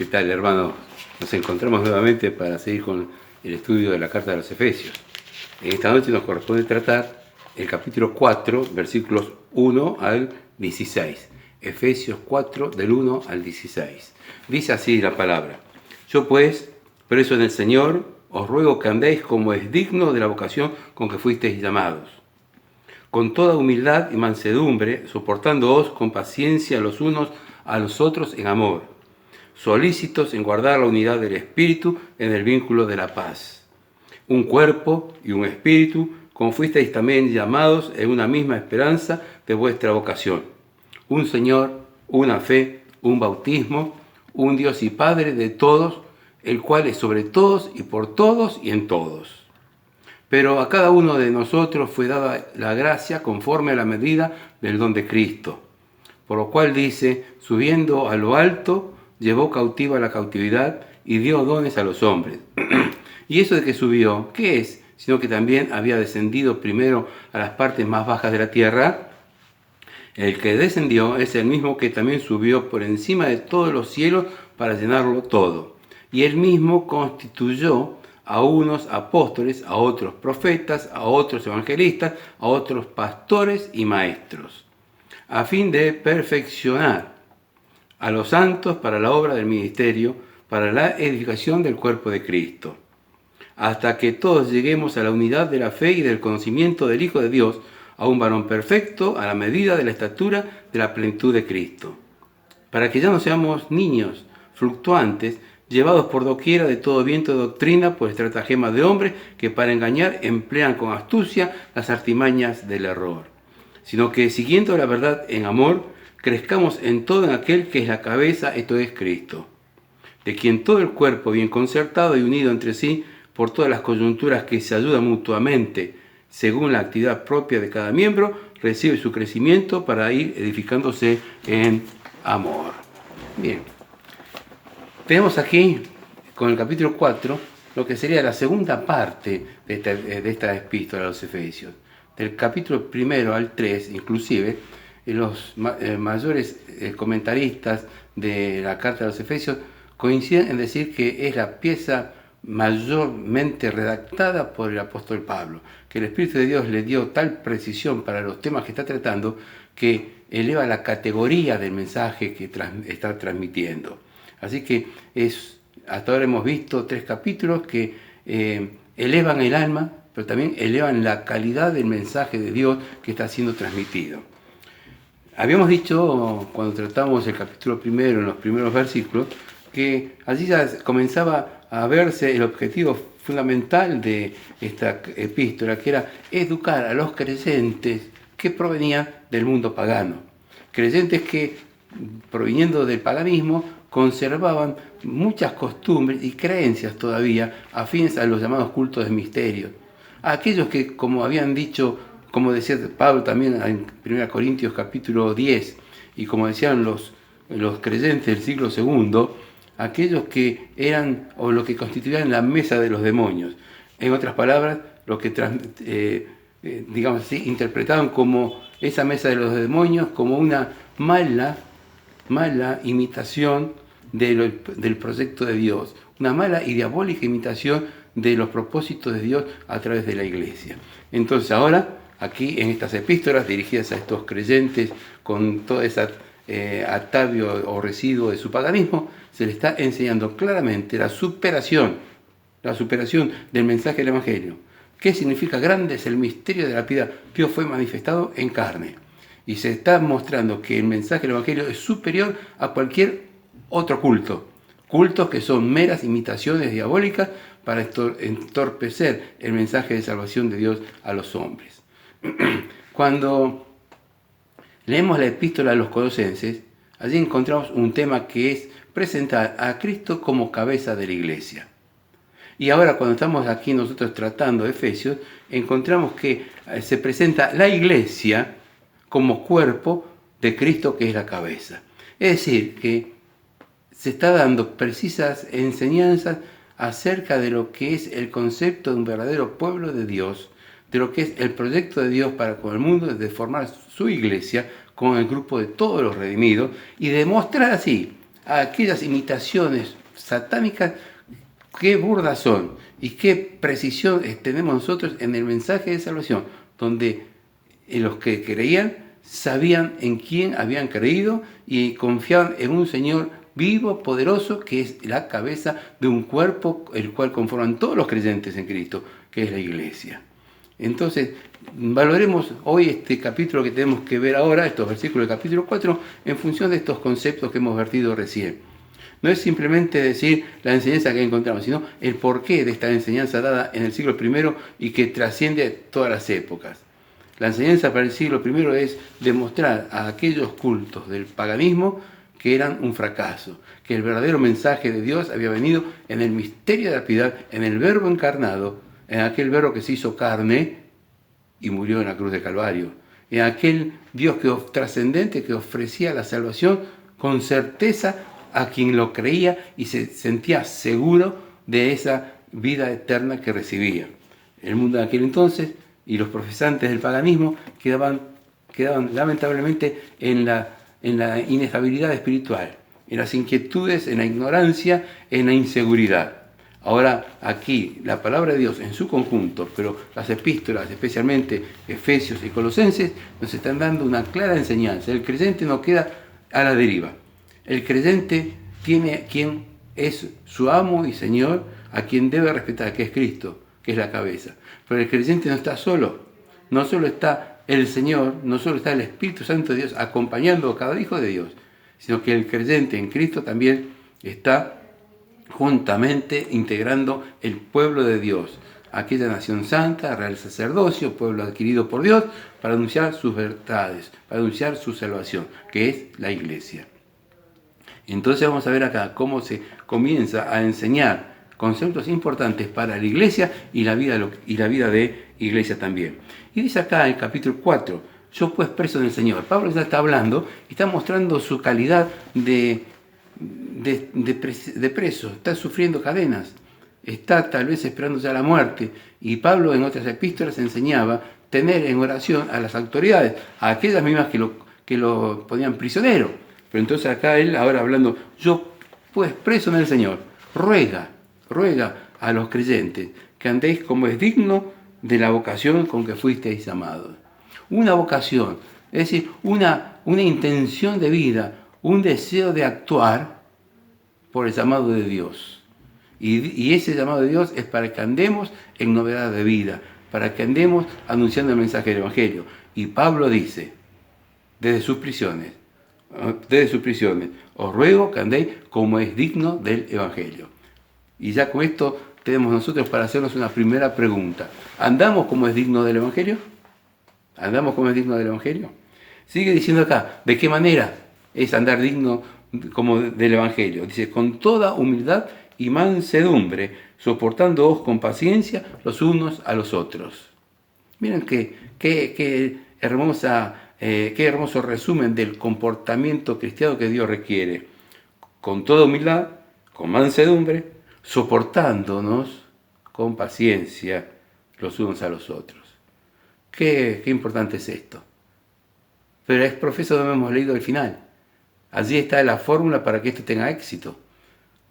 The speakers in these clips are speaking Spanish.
¿Qué tal, hermanos? Nos encontramos nuevamente para seguir con el estudio de la Carta de los Efesios. En esta noche nos corresponde tratar el capítulo 4, versículos 1 al 16. Efesios 4, del 1 al 16. Dice así la palabra: Yo pues, preso en el Señor, os ruego que andéis como es digno de la vocación con que fuisteis llamados, con toda humildad y mansedumbre, soportándoos con paciencia los unos a los otros en amor, solícitos en guardar la unidad del Espíritu en el vínculo de la paz. Un cuerpo y un espíritu, como fuisteis también llamados en una misma esperanza de vuestra vocación. Un Señor, una fe, un bautismo, un Dios y Padre de todos, el cual es sobre todos y por todos y en todos. Pero a cada uno de nosotros fue dada la gracia conforme a la medida del don de Cristo. Por lo cual dice, subiendo a lo alto, llevó cautiva la cautividad y dio dones a los hombres. Y eso de que subió, ¿qué es? Sino que también había descendido primero a las partes más bajas de la tierra. El que descendió es el mismo que también subió por encima de todos los cielos para llenarlo todo. Y él mismo constituyó a unos apóstoles, a otros profetas, a otros evangelistas, a otros pastores y maestros, a fin de perfeccionar a los santos para la obra del ministerio, para la edificación del cuerpo de Cristo, hasta que todos lleguemos a la unidad de la fe y del conocimiento del Hijo de Dios, a un varón perfecto, a la medida de la estatura de la plenitud de Cristo, para que ya no seamos niños fluctuantes, llevados por doquiera de todo viento de doctrina por estratagemas de hombres que para engañar emplean con astucia las artimañas del error, sino que siguiendo la verdad en amor, crezcamos en todo en aquel que es la cabeza, esto es Cristo, de quien todo el cuerpo bien concertado y unido entre sí por todas las coyunturas que se ayudan mutuamente según la actividad propia de cada miembro, recibe su crecimiento para ir edificándose en amor. Bien, tenemos aquí con el capítulo 4 lo que sería la segunda parte de esta epístola a los Efesios. Del capítulo 1 al 3 inclusive, los mayores comentaristas de la Carta de los Efesios coinciden en decir que es la pieza mayormente redactada por el apóstol Pablo, que el Espíritu de Dios le dio tal precisión para los temas que está tratando que eleva la categoría del mensaje que está transmitiendo. Así que hasta ahora hemos visto 3 capítulos que elevan el alma, pero también elevan la calidad del mensaje de Dios que está siendo transmitido. Habíamos dicho, cuando tratamos el capítulo 1, en los primeros versículos, que allí ya comenzaba a verse el objetivo fundamental de esta epístola, que era educar a los creyentes que provenían del mundo pagano. Creyentes que, proviniendo del paganismo, conservaban muchas costumbres y creencias todavía afines a los llamados cultos de misterio. A aquellos que, como habían dicho, como decía Pablo también en 1 Corintios capítulo 10, y como decían los creyentes del siglo II, aquellos que eran o lo que constituían la mesa de los demonios. En otras palabras, lo que digamos así, interpretaban como esa mesa de los demonios como una mala imitación del proyecto de Dios, una mala y diabólica imitación de los propósitos de Dios a través de la iglesia. Entonces ahora, aquí en estas epístolas dirigidas a estos creyentes con todo ese atavio o residuo de su paganismo, se les está enseñando claramente la superación del mensaje del Evangelio. ¿Qué significa? Grande es el misterio de la piedad. Dios fue manifestado en carne. Y se está mostrando que el mensaje del Evangelio es superior a cualquier otro culto. Cultos que son meras imitaciones diabólicas para entorpecer el mensaje de salvación de Dios a los hombres. Cuando leemos la epístola a los Colosenses, allí encontramos un tema que es presentar a Cristo como cabeza de la iglesia. Y ahora cuando estamos aquí nosotros tratando Efesios, encontramos que se presenta la iglesia como cuerpo de Cristo que es la cabeza. Es decir, que se está dando precisas enseñanzas acerca de lo que es el concepto de un verdadero pueblo de Dios, de lo que es el proyecto de Dios para con el mundo, de formar su iglesia con el grupo de todos los redimidos y demostrar así a aquellas imitaciones satánicas, qué burdas son y qué precisión tenemos nosotros en el mensaje de salvación, donde los que creían sabían en quién habían creído y confiaban en un Señor vivo, poderoso, que es la cabeza de un cuerpo, el cual conforman todos los creyentes en Cristo, que es la iglesia. Entonces, valoremos hoy este capítulo que tenemos que ver ahora, estos versículos del capítulo 4, en función de estos conceptos que hemos vertido recién. No es simplemente decir la enseñanza que encontramos, sino el porqué de esta enseñanza dada en el siglo I y que trasciende todas las épocas. La enseñanza para el siglo I es demostrar a aquellos cultos del paganismo que eran un fracaso, que el verdadero mensaje de Dios había venido en el misterio de la piedad, en el Verbo encarnado, en aquel Verbo que se hizo carne y murió en la cruz de Calvario, en aquel Dios trascendente que ofrecía la salvación con certeza a quien lo creía y se sentía seguro de esa vida eterna que recibía. El mundo de aquel entonces y los profesantes del paganismo quedaban lamentablemente en la inestabilidad espiritual, en las inquietudes, en la ignorancia, en la inseguridad. Ahora aquí la palabra de Dios en su conjunto, pero las epístolas, especialmente Efesios y Colosenses, nos están dando una clara enseñanza. El creyente no queda a la deriva. El creyente tiene quien es su amo y Señor, a quien debe respetar, que es Cristo, que es la cabeza. Pero el creyente no está solo, no solo está el Señor, no solo está el Espíritu Santo de Dios acompañando a cada hijo de Dios, sino que el creyente en Cristo también está juntamente integrando el pueblo de Dios, aquella nación santa, real sacerdocio, pueblo adquirido por Dios, para anunciar sus verdades, para anunciar su salvación, que es la iglesia. Entonces vamos a ver acá cómo se comienza a enseñar conceptos importantes para la iglesia y la vida de iglesia también. Y dice acá en el capítulo 4, yo pues preso en el Señor. Pablo ya está hablando y está mostrando su calidad de preso, está sufriendo cadenas, está tal vez esperando ya la muerte. Y Pablo en otras epístolas enseñaba tener en oración a las autoridades, a aquellas mismas que lo ponían prisionero. Pero entonces acá él, ahora hablando, yo pues preso en el Señor, ruega a los creyentes que andéis como es digno de la vocación con que fuisteis llamados. Una vocación, es decir, una intención de vida, un deseo de actuar por el llamado de Dios. Y ese llamado de Dios es para que andemos en novedad de vida, para que andemos anunciando el mensaje del Evangelio. Y Pablo dice, desde sus prisiones, os ruego que andéis como es digno del Evangelio. Y ya con esto tenemos nosotros para hacernos una primera pregunta. ¿Andamos como es digno del Evangelio? ¿Andamos como es digno del Evangelio? Sigue diciendo acá, ¿de qué manera es andar digno como del Evangelio? Dice, con toda humildad y mansedumbre, soportándoos con paciencia los unos a los otros. Miren qué hermoso resumen del comportamiento cristiano que Dios requiere. Con toda humildad, con mansedumbre, soportándonos con paciencia los unos a los otros. Qué importante es esto. Pero es profeso donde hemos leído el final. Allí está la fórmula para que esto tenga éxito.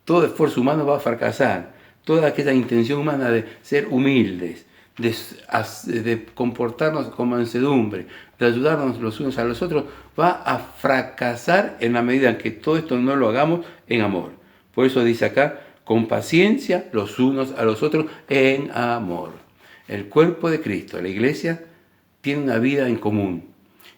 Todo esfuerzo humano va a fracasar. Toda aquella intención humana de ser humildes, de comportarnos con mansedumbre, de ayudarnos los unos a los otros, va a fracasar en la medida en que todo esto no lo hagamos en amor. Por eso dice acá, con paciencia los unos a los otros en amor. El cuerpo de Cristo, la iglesia, tiene una vida en común.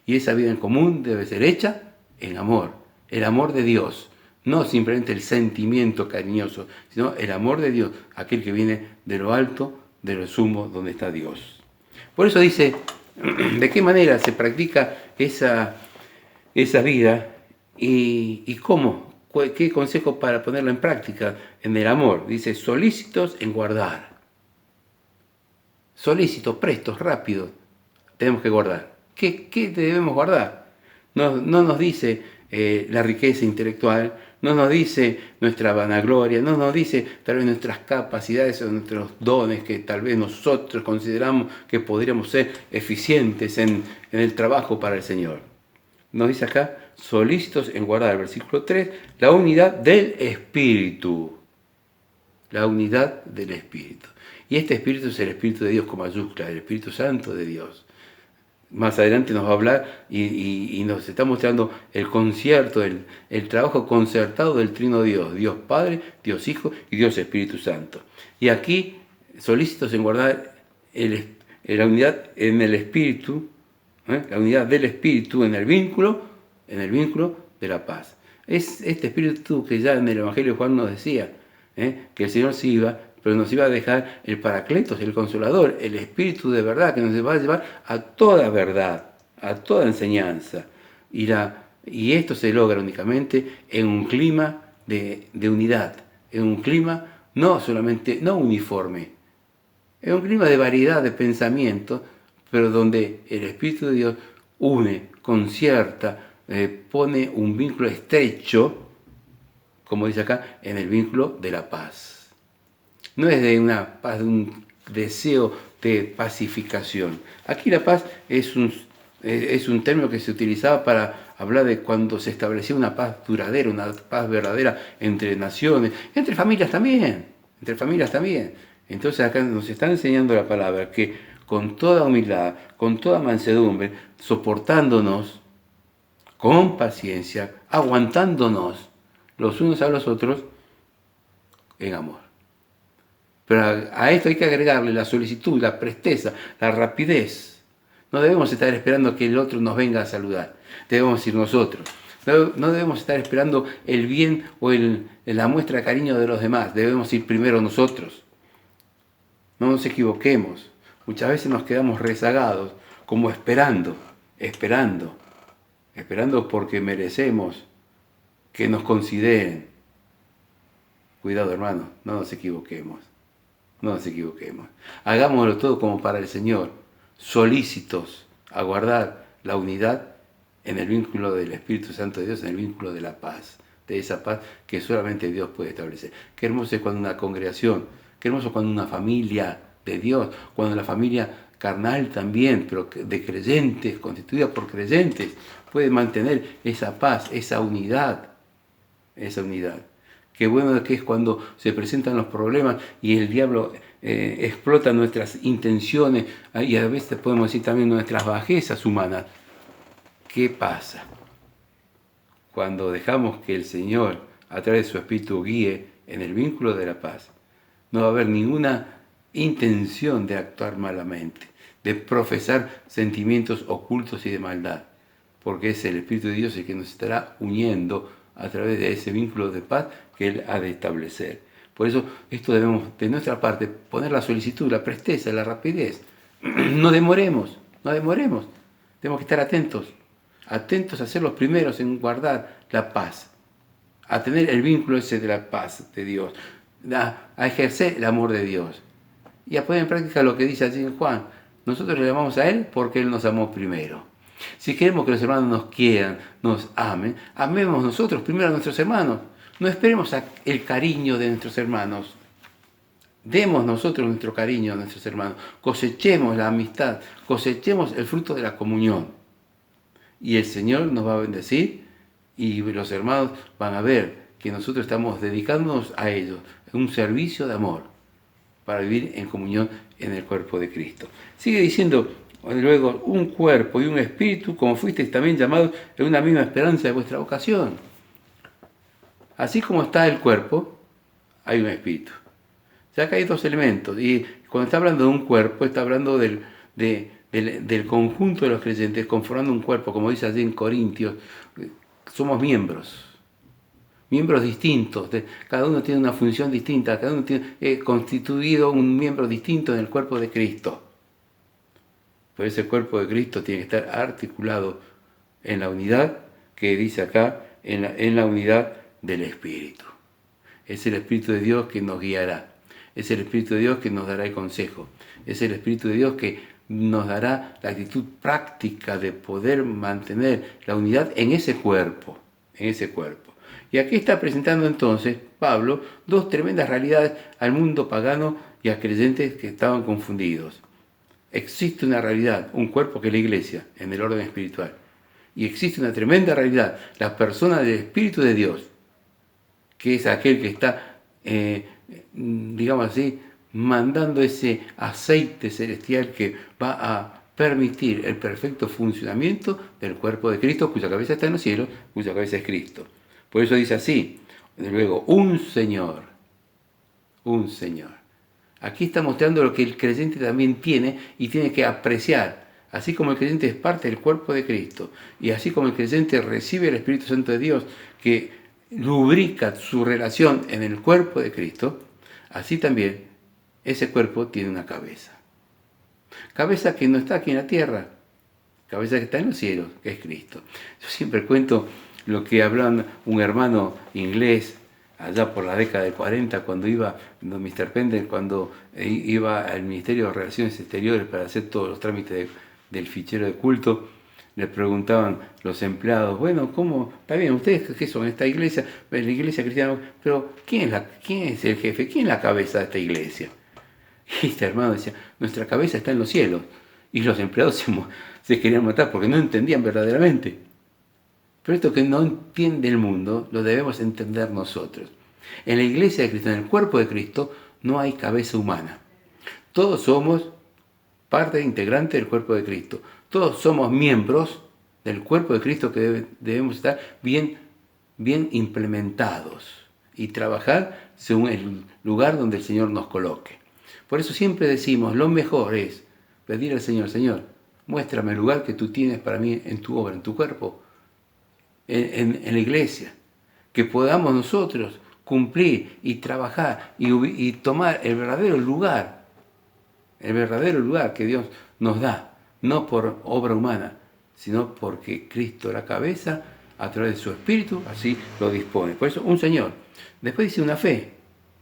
Y esa vida en común debe ser hecha en amor. El amor de Dios. No simplemente el sentimiento cariñoso, sino el amor de Dios, aquel que viene de lo alto, de lo sumo, donde está Dios. Por eso dice, ¿de qué manera se practica esa vida y cómo? ¿Qué consejo para ponerlo en práctica en el amor? Dice, solícitos en guardar. Solícitos, prestos, rápidos, tenemos que guardar. ¿Qué debemos guardar? No nos dice la riqueza intelectual, no nos dice nuestra vanagloria, no nos dice tal vez nuestras capacidades o nuestros dones que tal vez nosotros consideramos que podríamos ser eficientes en el trabajo para el Señor. nos dice acá, solícitos en guardar, el versículo 3, la unidad del Espíritu. La unidad del Espíritu. Y este Espíritu es el Espíritu de Dios con mayúscula, el Espíritu Santo de Dios. Más adelante nos va a hablar y nos está mostrando el concierto, el trabajo concertado del Trino Dios, Dios Padre, Dios Hijo y Dios Espíritu Santo. Y aquí, solícitos en guardar la unidad en el Espíritu, la unidad del Espíritu en el vínculo de la paz. Es este Espíritu que ya en el Evangelio de Juan nos decía, que el Señor se iba, pero nos iba a dejar el Paracletos, el Consolador, el Espíritu de verdad, que nos va a llevar a toda verdad, a toda enseñanza. Y esto se logra únicamente en un clima de unidad, en un clima no uniforme, en un clima de variedad de pensamientos, pero donde el Espíritu de Dios une, concierta, pone un vínculo estrecho, como dice acá, en el vínculo de la paz. No es de una paz, de un deseo de pacificación. Aquí la paz es un término que se utilizaba para hablar de cuando se establecía una paz duradera, una paz verdadera entre naciones, entre familias también. Entonces acá nos está enseñando la palabra que con toda humildad, con toda mansedumbre, soportándonos con paciencia, aguantándonos los unos a los otros en amor. Pero a esto hay que agregarle la solicitud, la presteza, la rapidez. No debemos estar esperando que el otro nos venga a saludar. Debemos ir nosotros. No debemos estar esperando el bien o la muestra de cariño de los demás. Debemos ir primero nosotros. No nos equivoquemos. Muchas veces nos quedamos rezagados, como esperando porque merecemos que nos consideren. Cuidado, hermano, no nos equivoquemos. Hagámoslo todo como para el Señor, solícitos a guardar la unidad en el vínculo del Espíritu Santo de Dios, en el vínculo de la paz, de esa paz que solamente Dios puede establecer. Qué hermoso es cuando una congregación, qué hermoso cuando una familia de Dios, cuando la familia carnal también, pero de creyentes, constituida por creyentes, puede mantener esa paz, esa unidad. Qué bueno que es cuando se presentan los problemas y el diablo explota nuestras intenciones y a veces podemos decir también nuestras bajezas humanas. ¿Qué pasa? Cuando dejamos que el Señor, a través de su Espíritu, guíe en el vínculo de la paz, no va a haber ninguna intención de actuar malamente, de profesar sentimientos ocultos y de maldad, porque es el Espíritu de Dios el que nos estará uniendo a través de ese vínculo de paz que Él ha de establecer. Por eso, esto debemos, de nuestra parte, poner la solicitud, la presteza, la rapidez. No demoremos. Tenemos que estar atentos a ser los primeros en guardar la paz, a tener el vínculo ese de la paz de Dios, a ejercer el amor de Dios y a poner en práctica lo que dice allí en Juan. Nosotros le amamos a Él porque Él nos amó primero. Si queremos que los hermanos nos quieran, nos amen, amemos nosotros primero a nuestros hermanos. No esperemos el cariño de nuestros hermanos. Demos nosotros nuestro cariño a nuestros hermanos. Cosechemos la amistad, cosechemos el fruto de la comunión. Y el Señor nos va a bendecir y los hermanos van a ver que nosotros estamos dedicándonos a ellos, un servicio de amor para vivir en comunión en el cuerpo de Cristo. Sigue diciendo luego, un cuerpo y un espíritu, como fuisteis también llamados en una misma esperanza de vuestra vocación. Así como está el cuerpo, hay un espíritu. Ya que hay dos elementos, y cuando está hablando de un cuerpo, está hablando del conjunto de los creyentes, conformando un cuerpo, como dice allí en Corintios, somos miembros distintos, cada uno tiene una función distinta, cada uno tiene constituido un miembro distinto en el cuerpo de Cristo. Pero ese cuerpo de Cristo tiene que estar articulado en la unidad que dice acá, en la unidad del Espíritu. Es el Espíritu de Dios que nos guiará. Es el Espíritu de Dios que nos dará el consejo. Es el Espíritu de Dios que nos dará la actitud práctica de poder mantener la unidad en ese cuerpo. Y aquí está presentando entonces Pablo dos tremendas realidades al mundo pagano y a creyentes que estaban confundidos. Existe una realidad, un cuerpo que es la iglesia en el orden espiritual. Y existe una tremenda realidad, la persona del Espíritu de Dios, que es aquel que está, digamos así, mandando ese aceite celestial que va a permitir el perfecto funcionamiento del cuerpo de Cristo, cuya cabeza está en los cielos, cuya cabeza es Cristo. Por eso dice así, luego, un Señor. Aquí está mostrando lo que el creyente también tiene y tiene que apreciar. Así como el creyente es parte del cuerpo de Cristo y así como el creyente recibe el Espíritu Santo de Dios que lubrica su relación en el cuerpo de Cristo, así también ese cuerpo tiene una cabeza. Cabeza que no está aquí en la tierra, cabeza que está en los cielos, que es Cristo. Yo siempre cuento lo que hablaba un hermano inglés allá por la década de 40, cuando iba, Mr. Pender, cuando iba al Ministerio de Relaciones Exteriores para hacer todos los trámites del fichero de culto. Le preguntaban los empleados, bueno, ¿cómo? Está bien, ¿ustedes qué son? Esta iglesia, la iglesia cristiana, pero ¿quién es el jefe? ¿Quién es la cabeza de esta iglesia? Y este hermano decía, nuestra cabeza está en los cielos. Y los empleados se querían matar porque no entendían verdaderamente. Pero esto que no entiende el mundo, lo debemos entender nosotros. En la iglesia de Cristo, en el cuerpo de Cristo, no hay cabeza humana. Todos somos parte integrante del cuerpo de Cristo. Todos somos miembros del cuerpo de Cristo que debemos estar bien implementados y trabajar según el lugar donde el Señor nos coloque. Por eso siempre decimos, lo mejor es pedir al Señor, Señor, muéstrame el lugar que tú tienes para mí en tu obra, en tu cuerpo, en la iglesia. Que podamos nosotros cumplir y trabajar y tomar el verdadero lugar que Dios nos da, no por obra humana, sino porque Cristo, la cabeza, a través de su Espíritu, así lo dispone. Por eso, un Señor. Después dice una fe.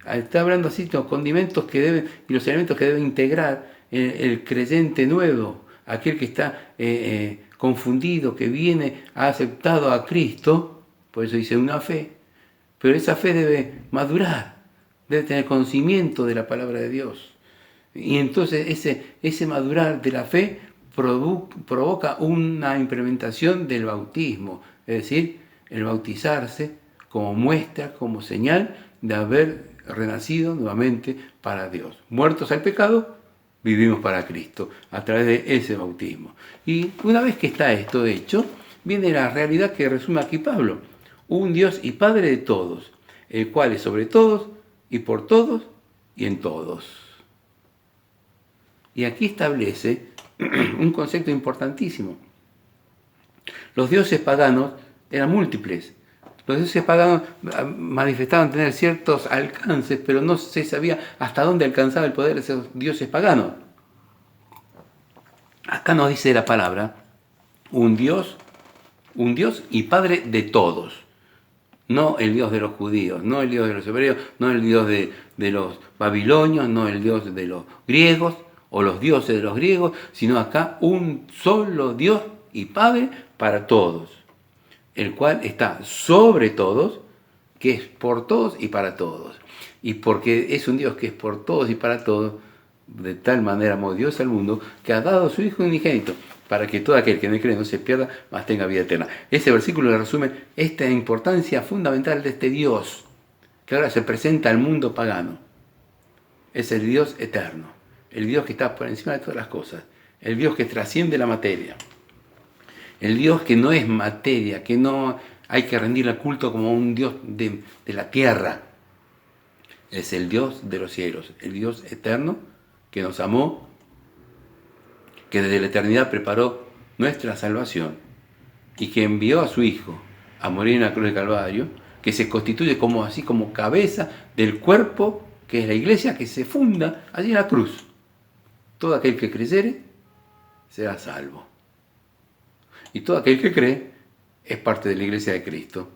Está hablando así de los condimentos que deben y los elementos que debe integrar el creyente nuevo, aquel que está confundido, que viene, ha aceptado a Cristo. Por eso dice una fe. Pero esa fe debe madurar, debe tener conocimiento de la palabra de Dios. Y entonces ese madurar de la fe provoca una implementación del bautismo, es decir, el bautizarse como muestra, como señal de haber renacido nuevamente para Dios. Muertos al pecado, vivimos para Cristo a través de ese bautismo. Y una vez que está esto hecho, viene la realidad que resume aquí Pablo. Un Dios y Padre de todos, el cual es sobre todos y por todos y en todos. Y aquí establece un concepto importantísimo. Los dioses paganos eran múltiples. Los dioses paganos manifestaban tener ciertos alcances, pero no se sabía hasta dónde alcanzaba el poder de esos dioses paganos. Acá nos dice la palabra, un Dios y Padre de todos. No el Dios de los judíos, no el Dios de los hebreos, no el Dios de los babilonios, no el Dios de los griegos o los dioses de los griegos, sino acá un solo Dios y Padre para todos, el cual está sobre todos, que es por todos y para todos. Y porque es un Dios que es por todos y para todos, de tal manera amó Dios al mundo, que ha dado a su Hijo unigénito, para que todo aquel que no cree no se pierda, mas tenga vida eterna. Ese versículo resume esta importancia fundamental de este Dios, que ahora se presenta al mundo pagano. Es el Dios eterno, el Dios que está por encima de todas las cosas, el Dios que trasciende la materia, el Dios que no es materia, que no hay que rendirle culto como un Dios de la tierra. Es el Dios de los cielos, el Dios eterno que nos amó, que desde la eternidad preparó nuestra salvación y que envió a su Hijo a morir en la cruz del Calvario, que se constituye así como cabeza del cuerpo, que es la iglesia, que se funda allí en la cruz. Todo aquel que creyere será salvo. Y todo aquel que cree es parte de la iglesia de Cristo.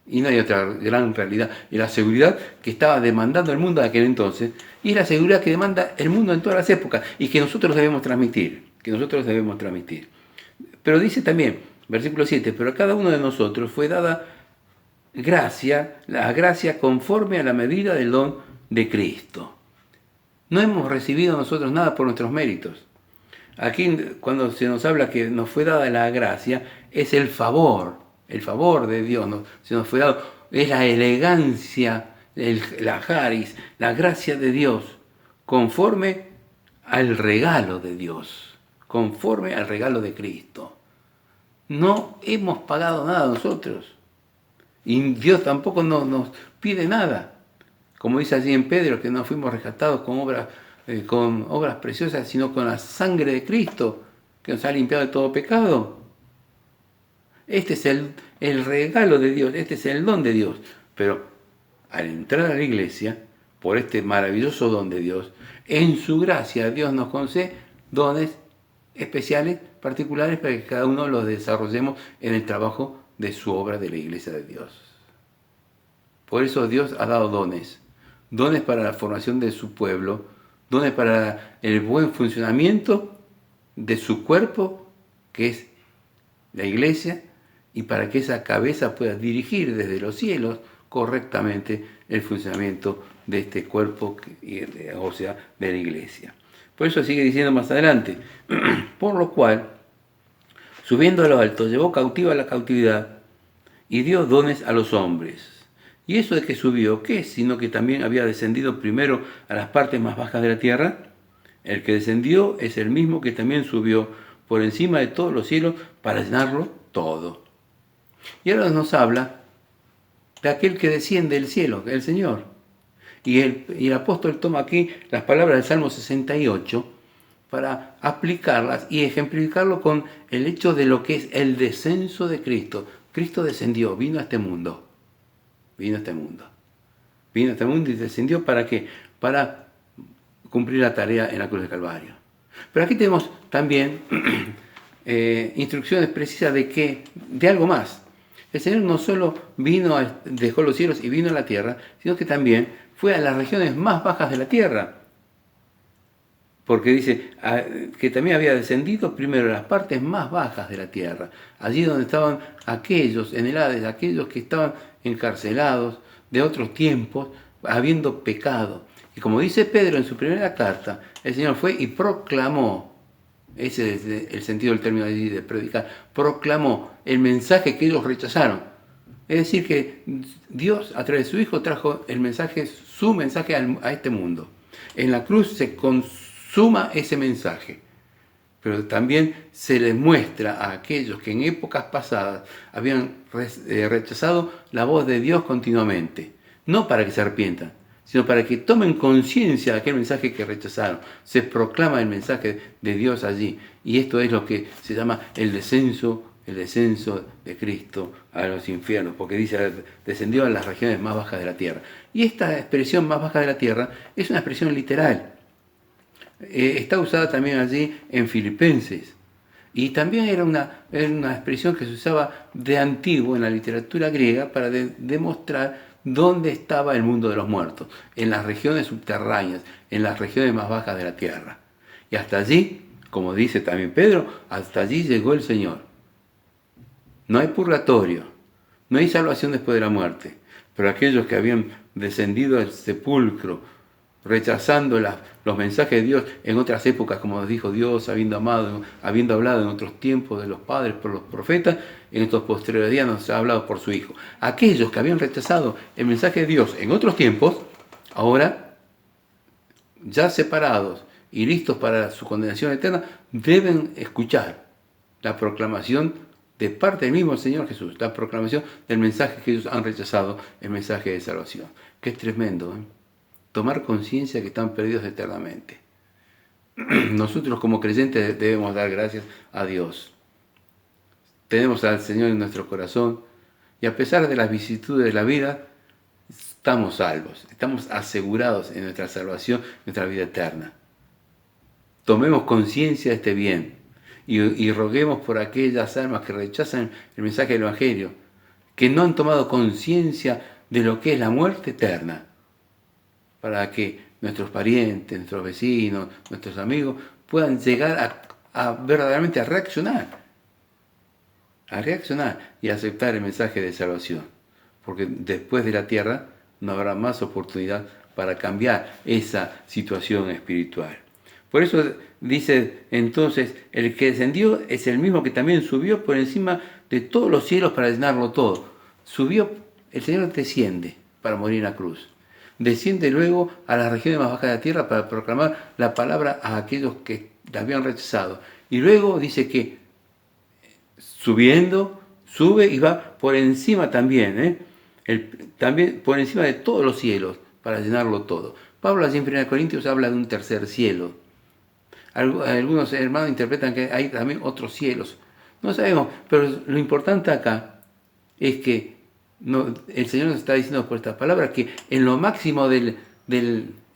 Y no hay otra gran realidad. Y la seguridad que estaba demandando el mundo de aquel entonces, y es la seguridad que demanda el mundo en todas las épocas, y que nosotros debemos transmitir. Pero dice también, versículo 7, pero a cada uno de nosotros fue dada la gracia conforme a la medida del don de Cristo. No hemos recibido nosotros nada por nuestros méritos. Aquí cuando se nos habla que nos fue dada la gracia, es el favor de Dios, se nos fue dado, es la elegancia, la charis, la gracia de Dios, conforme al regalo de Dios, conforme al regalo de Cristo. No hemos pagado nada nosotros, y Dios tampoco nos pide nada. Como dice allí en Pedro, que no fuimos rescatados con obras preciosas, sino con la sangre de Cristo, que nos ha limpiado de todo pecado. Este es el regalo de Dios, este es el don de Dios. Pero al entrar a la iglesia, por este maravilloso don de Dios, en su gracia Dios nos concede dones especiales, particulares, para que cada uno los desarrollemos en el trabajo de su obra de la iglesia de Dios. Por eso Dios ha dado dones para la formación de su pueblo, dones para el buen funcionamiento de su cuerpo, que es la iglesia, y para que esa cabeza pueda dirigir desde los cielos correctamente el funcionamiento de este cuerpo, o sea, de la iglesia. Por eso sigue diciendo más adelante, por lo cual, subiendo a lo alto, llevó cautiva la cautividad y dio dones a los hombres. ¿Y eso de que subió qué es? Sino que también había descendido primero a las partes más bajas de la tierra. El que descendió es el mismo que también subió por encima de todos los cielos para llenarlo todo. Y ahora nos habla de aquel que desciende del cielo, el Señor. Y el apóstol toma aquí las palabras del Salmo 68 para aplicarlas y ejemplificarlo con el hecho de lo que es el descenso de Cristo. Cristo descendió, vino a este mundo. Vino a este mundo y descendió ¿para qué? Para cumplir la tarea en la cruz del Calvario. Pero aquí tenemos también instrucciones precisas de algo más. El Señor no solo dejó los cielos y vino a la tierra, sino que también fue a las regiones más bajas de la tierra. Porque dice que también había descendido primero a las partes más bajas de la tierra, allí donde estaban aquellos en el Hades, aquellos que estaban encarcelados de otros tiempos, habiendo pecado. Y como dice Pedro en su primera carta, el Señor fue y proclamó, ese es el sentido del término de predicar, proclamó el mensaje que ellos rechazaron. Es decir, que Dios a través de su Hijo trajo su mensaje a este mundo. En la cruz se consuma ese mensaje, pero también se les muestra a aquellos que en épocas pasadas habían rechazado la voz de Dios continuamente, no para que se arrepientan, sino para que tomen conciencia de aquel mensaje que rechazaron. Se proclama el mensaje de Dios allí, y esto es lo que se llama el descenso de Cristo a los infiernos, porque dice, descendió a las regiones más bajas de la tierra. Y esta expresión más baja de la tierra es una expresión literal. Está usada también allí en Filipenses. Y también era una expresión que se usaba de antiguo en la literatura griega para demostrar dónde estaba el mundo de los muertos, en las regiones subterráneas, en las regiones más bajas de la tierra. Y hasta allí, como dice también Pedro, hasta allí llegó el Señor. No hay purgatorio, no hay salvación después de la muerte, pero aquellos que habían descendido al sepulcro, rechazando los mensajes de Dios en otras épocas, como nos dijo Dios, habiendo hablado en otros tiempos de los padres por los profetas, en estos posteriores días nos ha hablado por su Hijo. Aquellos que habían rechazado el mensaje de Dios en otros tiempos, ahora, ya separados y listos para su condenación eterna, deben escuchar la proclamación de parte del mismo Señor Jesús, la proclamación del mensaje que ellos han rechazado, el mensaje de salvación. Que es tremendo, ¿eh? Tomar conciencia que están perdidos eternamente. Nosotros como creyentes debemos dar gracias a Dios. Tenemos al Señor en nuestro corazón y a pesar de las vicisitudes de la vida, estamos salvos, estamos asegurados en nuestra salvación, nuestra vida eterna. Tomemos conciencia de este bien y roguemos por aquellas almas que rechazan el mensaje del Evangelio, que no han tomado conciencia de lo que es la muerte eterna, para que nuestros parientes, nuestros vecinos, nuestros amigos puedan llegar a verdaderamente a reaccionar y aceptar el mensaje de salvación. Porque después de la tierra no habrá más oportunidad para cambiar esa situación espiritual. Por eso dice entonces, el que descendió es el mismo que también subió por encima de todos los cielos para llenarlo todo. Subió, el Señor desciende para morir en la cruz. Desciende luego a las regiones más bajas de la tierra para proclamar la palabra a aquellos que la habían rechazado. Y luego dice que subiendo, sube y va por encima también, también por encima de todos los cielos para llenarlo todo. Pablo allí en 1 Corintios habla de un tercer cielo. Algunos hermanos interpretan que hay también otros cielos. No sabemos, pero lo importante acá es que el Señor nos está diciendo por estas palabras que en lo máximo del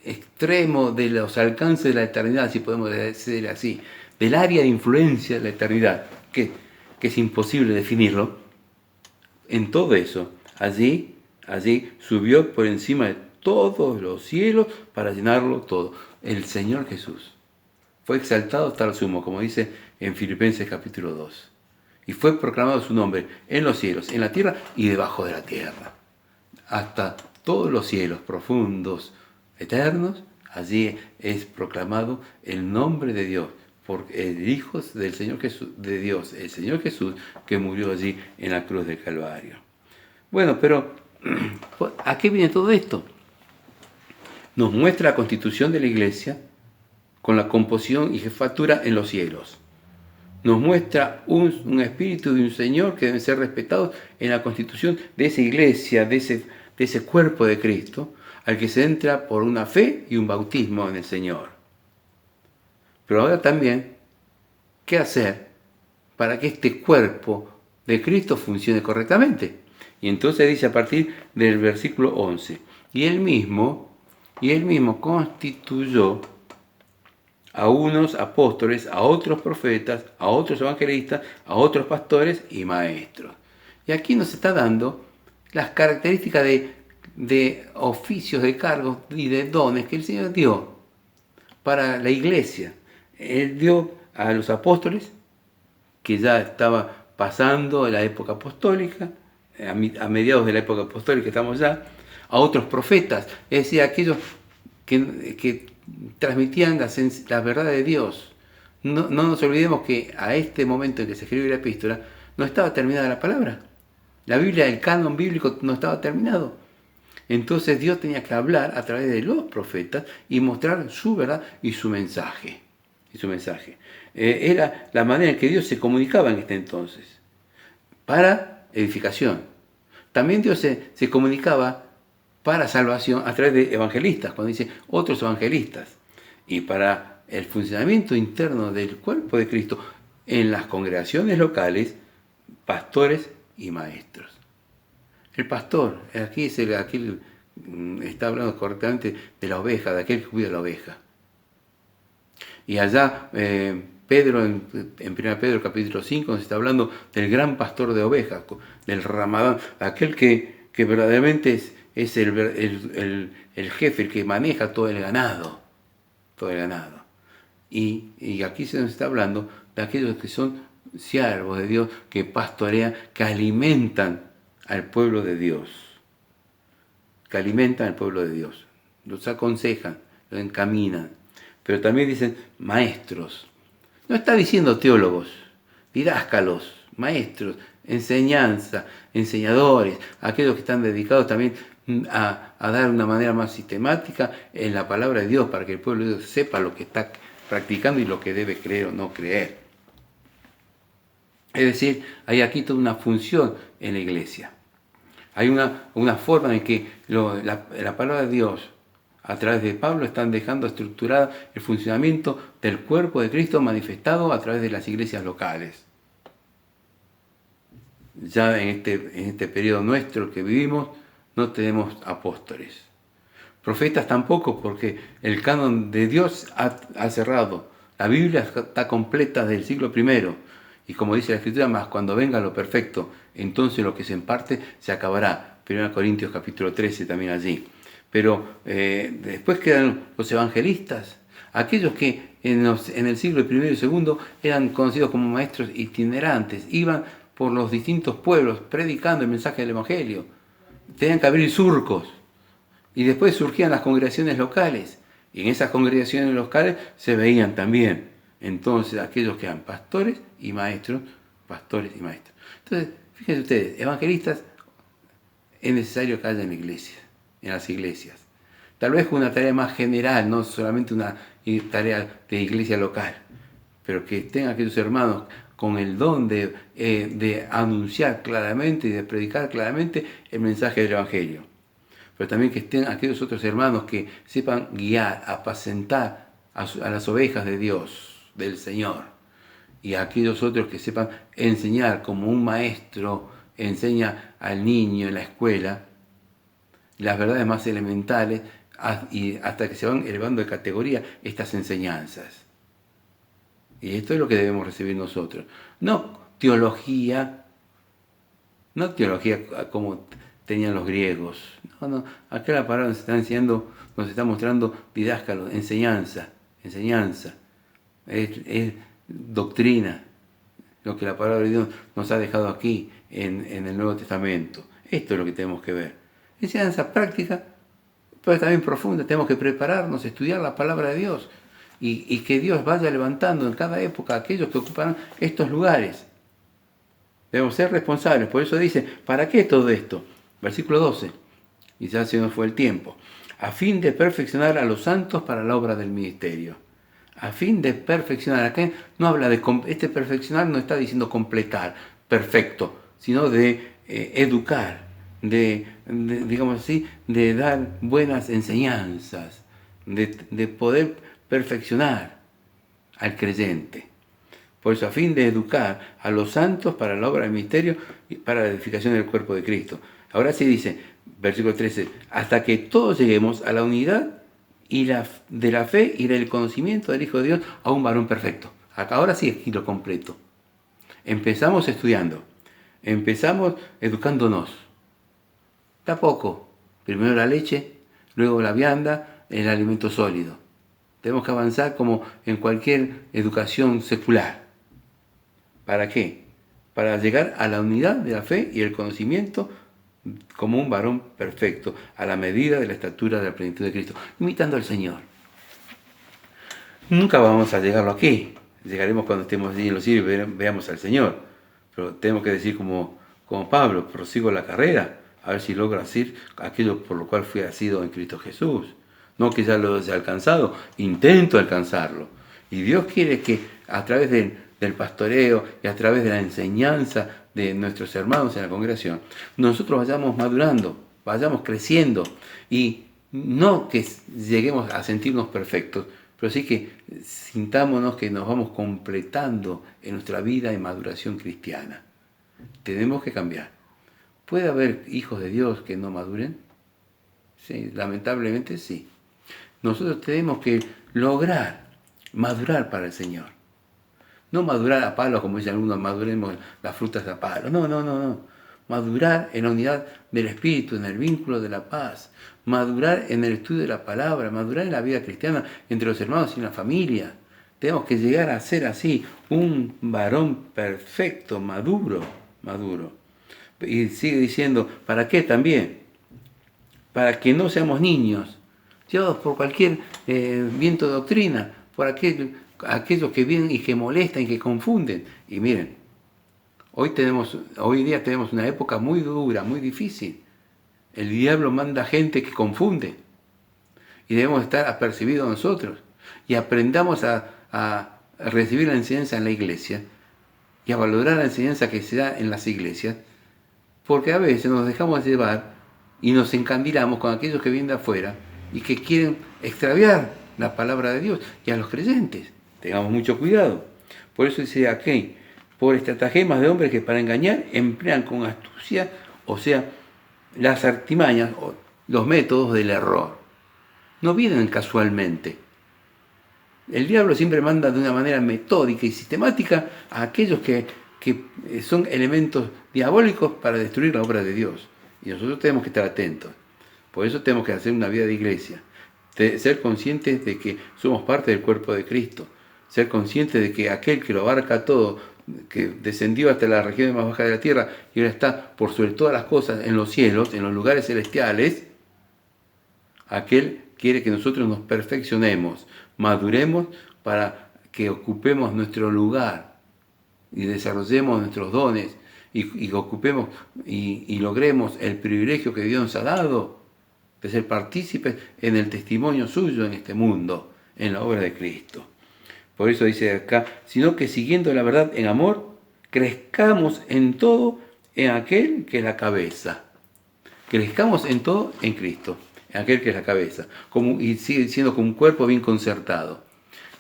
extremo de los alcances de la eternidad, si podemos decir así, del área de influencia de la eternidad, que es imposible definirlo, en todo eso, allí subió por encima de todos los cielos para llenarlo todo. El Señor Jesús fue exaltado hasta el sumo, como dice en Filipenses capítulo 2. Y fue proclamado su nombre en los cielos, en la tierra y debajo de la tierra. Hasta todos los cielos profundos, eternos, allí es proclamado el nombre de Dios, por el Hijo del Señor Jesús, de Dios, el Señor Jesús, que murió allí en la cruz del Calvario. Bueno, pero ¿a qué viene todo esto? Nos muestra la constitución de la Iglesia con la composición y jefatura en los cielos. Nos muestra un espíritu de un Señor que deben ser respetados en la constitución de esa iglesia, de ese cuerpo de Cristo, al que se entra por una fe y un bautismo en el Señor. Pero ahora también, ¿qué hacer para que este cuerpo de Cristo funcione correctamente? Y entonces dice a partir del versículo 11, y él mismo constituyó a unos apóstoles, a otros profetas, a otros evangelistas, a otros pastores y maestros. Y aquí nos está dando las características de oficios, de cargos y de dones que el Señor dio para la iglesia. Él dio a los apóstoles, que ya estaba pasando la época apostólica, a mediados de la época apostólica estamos ya, a otros profetas, es decir, aquellos que transmitían la verdad de Dios. No nos olvidemos que a este momento en que se escribió la epístola no estaba terminada la palabra. La Biblia, el canon bíblico no estaba terminado. Entonces Dios tenía que hablar a través de los profetas y mostrar su verdad y su mensaje. Era la manera en que Dios se comunicaba en este entonces, para edificación. También Dios se comunicaba para salvación a través de evangelistas, cuando dice otros evangelistas, y para el funcionamiento interno del cuerpo de Cristo en las congregaciones locales, pastores y maestros. El pastor, aquí está hablando correctamente de la oveja, de aquel que cuida la oveja. Y allá Pedro, en 1 Pedro capítulo 5, nos está hablando del gran pastor de ovejas, del Ramadán, aquel que verdaderamente es el jefe, el que maneja todo el ganado. Y aquí se nos está hablando de aquellos que son siervos de Dios, que pastorean, que alimentan al pueblo de Dios. Los aconsejan, los encaminan. Pero también dicen maestros. No está diciendo teólogos, didáscalos, maestros, enseñanza, enseñadores, aquellos que están dedicados también a dar una manera más sistemática en la palabra de Dios para que el pueblo de Dios sepa lo que está practicando y lo que debe creer o no creer. Es decir, hay aquí toda una función en la iglesia. Hay una forma en que la palabra de Dios a través de Pablo están dejando estructurado el funcionamiento del cuerpo de Cristo manifestado a través de las iglesias locales. Ya en este periodo nuestro que vivimos no tenemos apóstoles. Profetas tampoco, porque el canon de Dios ha cerrado. La Biblia está completa desde el siglo I. Y como dice la Escritura, más cuando venga lo perfecto, entonces lo que se imparte se acabará. 1 Corintios capítulo 13 también allí. Pero después quedan los evangelistas, aquellos que en el siglo I y II eran conocidos como maestros itinerantes, iban por los distintos pueblos predicando el mensaje del Evangelio. Tenían que abrir surcos y después surgían las congregaciones locales Y en esas congregaciones locales se veían también entonces aquellos que eran pastores y maestros, pastores y maestros. Entonces, fíjense ustedes, evangelistas es necesario que haya en la iglesia, en las iglesias. Tal vez con una tarea más general, no solamente una tarea de iglesia local, pero que estén aquellos hermanos con el don de anunciar claramente y de predicar claramente el mensaje del Evangelio. Pero también que estén aquellos otros hermanos que sepan guiar, apacentar a las ovejas de Dios, del Señor. Y aquellos otros que sepan enseñar como un maestro enseña al niño en la escuela las verdades más elementales y hasta que se van elevando de categoría estas enseñanzas. Y esto es lo que debemos recibir nosotros. No teología como tenían los griegos. No. Acá la palabra nos está enseñando, nos está mostrando didáscalo, enseñanza. Es doctrina, lo que la palabra de Dios nos ha dejado aquí en el Nuevo Testamento. Esto es lo que tenemos que ver. Enseñanza práctica, pero también profunda. Tenemos que prepararnos, estudiar la palabra de Dios y que Dios vaya levantando en cada época a aquellos que ocupan estos lugares. Debemos ser responsables. Por eso dice, ¿para qué todo esto? Versículo 12. Y ya se nos fue el tiempo. A fin de perfeccionar a los santos para la obra del ministerio. A fin de perfeccionar. Acá no habla de... Este perfeccionar no está diciendo completar, perfecto, sino de educar, digamos así, de dar buenas enseñanzas, de poder perfeccionar al creyente. Por eso, a fin de educar a los santos para la obra del ministerio y para la edificación del cuerpo de Cristo. Ahora sí dice, versículo 13, hasta que todos lleguemos a la unidad de la fe y del conocimiento del Hijo de Dios a un varón perfecto. Ahora sí es lo completo. Empezamos estudiando, empezamos educándonos. Tampoco. Primero la leche, luego la vianda, el alimento sólido. Tenemos que avanzar como en cualquier educación secular. ¿Para qué? Para llegar a la unidad de la fe y el conocimiento como un varón perfecto, a la medida de la estatura de la plenitud de Cristo, imitando al Señor. Nunca vamos a llegarlo aquí. Llegaremos cuando estemos allí en los cielos y veamos al Señor. Pero tenemos que decir como Pablo, prosigo la carrera, a ver si logro hacer aquello por lo cual fui asido en Cristo Jesús. No que ya lo haya alcanzado, intento alcanzarlo. Y Dios quiere que a través del pastoreo y a través de la enseñanza de nuestros hermanos en la congregación, nosotros vayamos madurando, vayamos creciendo y no que lleguemos a sentirnos perfectos, pero sí que sintámonos que nos vamos completando en nuestra vida de maduración cristiana. Tenemos que cambiar. ¿Puede haber hijos de Dios que no maduren? Sí, lamentablemente sí. Nosotros tenemos que lograr madurar para el Señor. No madurar a palos, como dicen algunos, maduremos las frutas a palos. No. Madurar en la unidad del Espíritu, en el vínculo de la paz. Madurar en el estudio de la palabra. Madurar en la vida cristiana entre los hermanos y en la familia. Tenemos que llegar a ser así, un varón perfecto, maduro. Y sigue diciendo, ¿para qué también? Para que no seamos niños, llevados por cualquier viento de doctrina, por aquellos que vienen y que molestan y que confunden. Y miren, hoy día tenemos una época muy dura, muy difícil. El diablo manda gente que confunde. Y debemos estar apercibidos nosotros. Y aprendamos a recibir la enseñanza en la iglesia y a valorar la enseñanza que se da en las iglesias, porque a veces nos dejamos llevar y nos encandilamos con aquellos que vienen de afuera y que quieren extraviar la palabra de Dios y a los creyentes. Tengamos mucho cuidado. Por eso dice aquí, por estratagemas de hombres que para engañar emplean con astucia, o sea, las artimañas, o los métodos del error. No vienen casualmente. El diablo siempre manda de una manera metódica y sistemática a aquellos que son elementos diabólicos para destruir la obra de Dios. Y nosotros tenemos que estar atentos. Por eso tenemos que hacer una vida de iglesia. Ser conscientes de que somos parte del cuerpo de Cristo. Ser conscientes de que aquel que lo abarca todo, que descendió hasta la región más baja de la tierra y ahora está por sobre todas las cosas en los cielos, en los lugares celestiales, aquel quiere que nosotros nos perfeccionemos, maduremos para que ocupemos nuestro lugar y desarrollemos nuestros dones y ocupemos y logremos el privilegio que Dios nos ha dado de ser partícipes en el testimonio suyo en este mundo, en la obra de Cristo. Por eso dice acá, sino que siguiendo la verdad en amor, crezcamos en todo en aquel que es la cabeza. Crezcamos en todo en Cristo, en aquel que es la cabeza, y sigue siendo como un cuerpo bien concertado.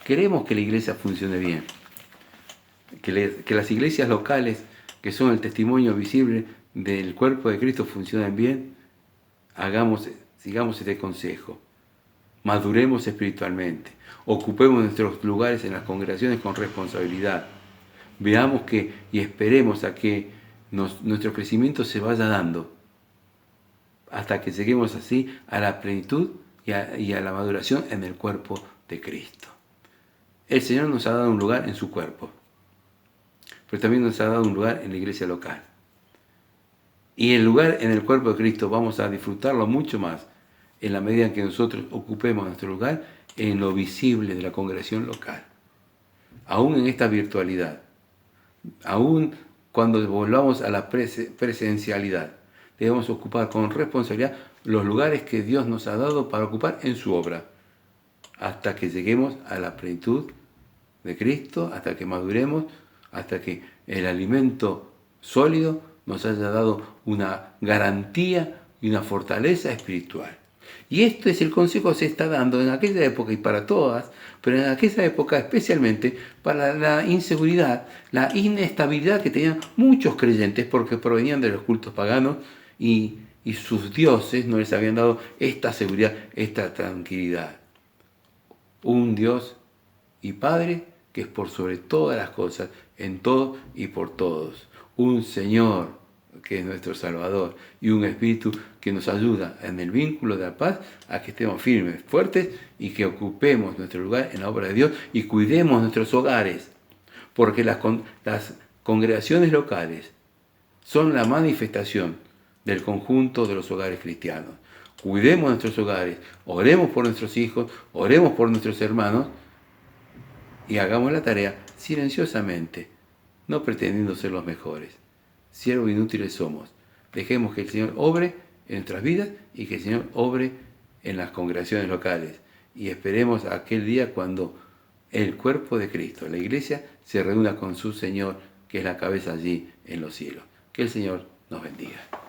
Queremos que la iglesia funcione bien, que las iglesias locales, que son el testimonio visible del cuerpo de Cristo, funcionen bien. Sigamos este consejo. Maduremos espiritualmente. Ocupemos nuestros lugares en las congregaciones con responsabilidad. Veamos y esperemos a que nuestro crecimiento se vaya dando hasta que lleguemos así a la plenitud y a la maduración en el cuerpo de Cristo. El Señor nos ha dado un lugar en su cuerpo, pero también nos ha dado un lugar en la iglesia local. Y el lugar en el cuerpo de Cristo vamos a disfrutarlo mucho más en la medida en que nosotros ocupemos nuestro lugar en lo visible de la congregación local. Aún en esta virtualidad, aún cuando volvamos a la presencialidad, debemos ocupar con responsabilidad los lugares que Dios nos ha dado para ocupar en su obra, hasta que lleguemos a la plenitud de Cristo, hasta que maduremos, hasta que el alimento sólido nos haya dado una garantía y una fortaleza espiritual. Y este es el consejo que se está dando en aquella época y para todas, pero en aquella época especialmente para la inseguridad, la inestabilidad que tenían muchos creyentes porque provenían de los cultos paganos y sus dioses no les habían dado esta seguridad, esta tranquilidad. Un Dios y Padre que es por sobre todas las cosas, en todo y por todos. Un Señor que es nuestro Salvador y un Espíritu que nos ayuda en el vínculo de la paz a que estemos firmes, fuertes y que ocupemos nuestro lugar en la obra de Dios y cuidemos nuestros hogares, porque las congregaciones locales son la manifestación del conjunto de los hogares cristianos. Cuidemos nuestros hogares, oremos por nuestros hijos, oremos por nuestros hermanos y hagamos la tarea silenciosamente, no pretendiendo ser los mejores. Siervos inútiles somos. Dejemos que el Señor obre en nuestras vidas y que el Señor obre en las congregaciones locales. Y esperemos aquel día cuando el cuerpo de Cristo, la iglesia, se reúna con su Señor, que es la cabeza allí en los cielos. Que el Señor nos bendiga.